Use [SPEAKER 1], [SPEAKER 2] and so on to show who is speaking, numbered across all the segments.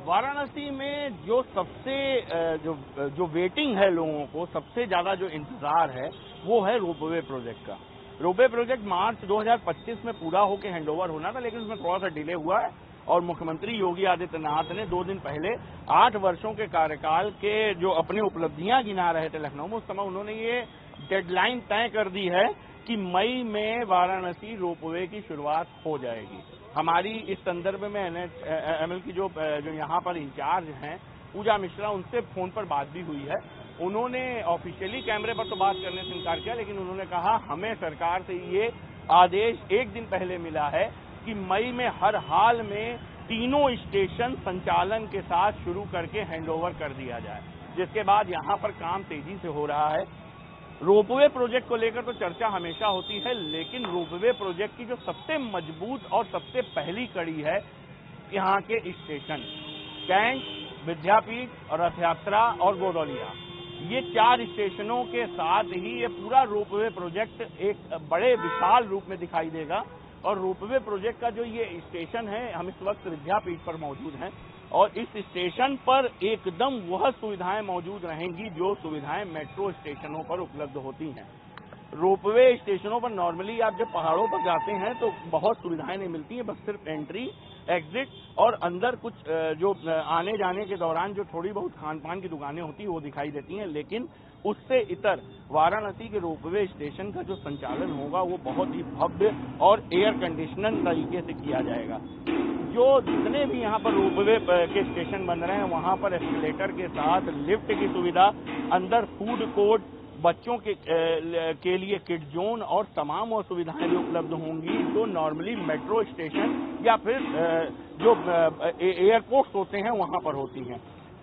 [SPEAKER 1] वाराणसी में जो सबसे जो वेटिंग है लोगों को, सबसे ज्यादा जो इंतजार है वो है रोपवे प्रोजेक्ट का। रोपवे प्रोजेक्ट मार्च 2025 में पूरा होकर हैंडओवर होना था, लेकिन उसमें थोड़ा सा डिले हुआ है और मुख्यमंत्री योगी आदित्यनाथ ने 2 दिन पहले 8 वर्षों के कार्यकाल के जो अपनी उपलब्धियां गिना रहे थे लखनऊ में, उस समय उन्होंने ये डेडलाइन तय कर दी है कि मई में वाराणसी रोपवे की शुरुआत हो जाएगी। हमारी इस संदर्भ में एनएचएमएल की जो यहाँ पर इंचार्ज हैं पूजा मिश्रा, उनसे फोन पर बात भी हुई है। उन्होंने ऑफिशियली कैमरे पर तो बात करने से इनकार किया, लेकिन उन्होंने कहा हमें सरकार से ये आदेश 1 दिन पहले मिला है कि मई में हर हाल में तीनों स्टेशन संचालन के साथ शुरू करके हैंडओवर कर दिया जाए, जिसके बाद यहाँ पर काम तेजी से हो रहा है। रोपवे प्रोजेक्ट को लेकर तो चर्चा हमेशा होती है, लेकिन रोपवे प्रोजेक्ट की जो सबसे मजबूत और सबसे पहली कड़ी है यहाँ के स्टेशन कैंट, विद्यापीठ और रथ यात्रा और गोदौलिया, ये 4 स्टेशनों के साथ ही ये पूरा रोपवे प्रोजेक्ट एक बड़े विशाल रूप में दिखाई देगा। और रोपवे प्रोजेक्ट का जो ये स्टेशन है, हम इस वक्त विद्यापीठ पर मौजूद हैं और इस स्टेशन पर एकदम वह सुविधाएं मौजूद रहेंगी जो सुविधाएं मेट्रो स्टेशनों पर उपलब्ध होती हैं। रोपवे स्टेशनों पर नॉर्मली आप जब पहाड़ों पर जाते हैं तो बहुत सुविधाएं नहीं मिलती हैं, बस सिर्फ एंट्री, एग्जिट और अंदर कुछ जो आने जाने के दौरान जो थोड़ी बहुत खान पान की दुकानें होती हैं वो दिखाई देती हैं। लेकिन उससे इतर वाराणसी के रोपवे स्टेशन का जो संचालन होगा वो बहुत ही भव्य और एयर कंडीशनर तरीके से किया जाएगा। जो जितने भी यहाँ पर रोपवे के स्टेशन बन रहे हैं वहाँ पर एस्केलेटर के साथ लिफ्ट की सुविधा, अंदर फूड कोर्ट, बच्चों के लिए किड जोन और तमाम वो सुविधाएं भी उपलब्ध होंगी जो नॉर्मली मेट्रो स्टेशन या फिर जो एयरपोर्ट्स होते हैं वहां पर होती हैं।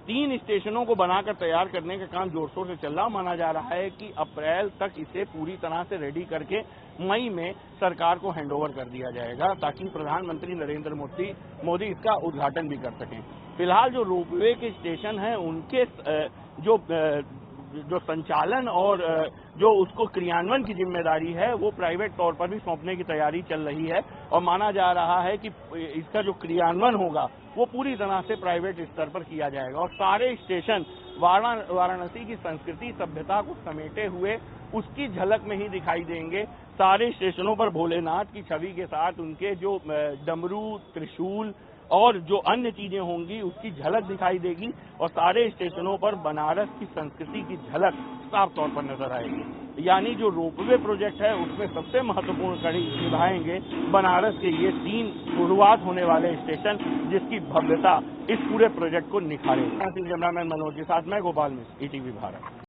[SPEAKER 1] 3 स्टेशनों को बनाकर तैयार करने का काम जोर शोर से चल रहा, माना जा रहा है कि अप्रैल तक इसे पूरी तरह से रेडी करके मई में सरकार को हैंडओवर कर दिया जाएगा ताकि प्रधानमंत्री नरेंद्र मोदी इसका उद्घाटन भी कर सकें। फिलहाल जो रोपवे के स्टेशन हैं उनके जो संचालन और जो उसको क्रियान्वयन की जिम्मेदारी है वो प्राइवेट तौर पर भी सौंपने की तैयारी चल रही है और माना जा रहा है कि इसका जो क्रियान्वयन होगा वो पूरी तरह से प्राइवेट स्तर पर किया जाएगा और सारे स्टेशन वाराणसी की संस्कृति सभ्यता को समेटे हुए उसकी झलक में ही दिखाई देंगे। सारे स्टेशनों पर भोलेनाथ की छवि के साथ उनके जो डमरू, त्रिशूल और जो अन्य चीजें होंगी उसकी झलक दिखाई देगी और सारे स्टेशनों पर बनारस की संस्कृति की झलक साफ तौर पर नजर आएगी। यानी जो रोपवे प्रोजेक्ट है उसमें सबसे महत्वपूर्ण कड़ी निभाएंगे बनारस के ये 3 शुरुआत होने वाले स्टेशन, जिसकी भव्यता इस पूरे प्रोजेक्ट को निखारेगी। कैमरामैन मनोज के साथ मैं गोपाल मिश्र, ईटीवी भारत।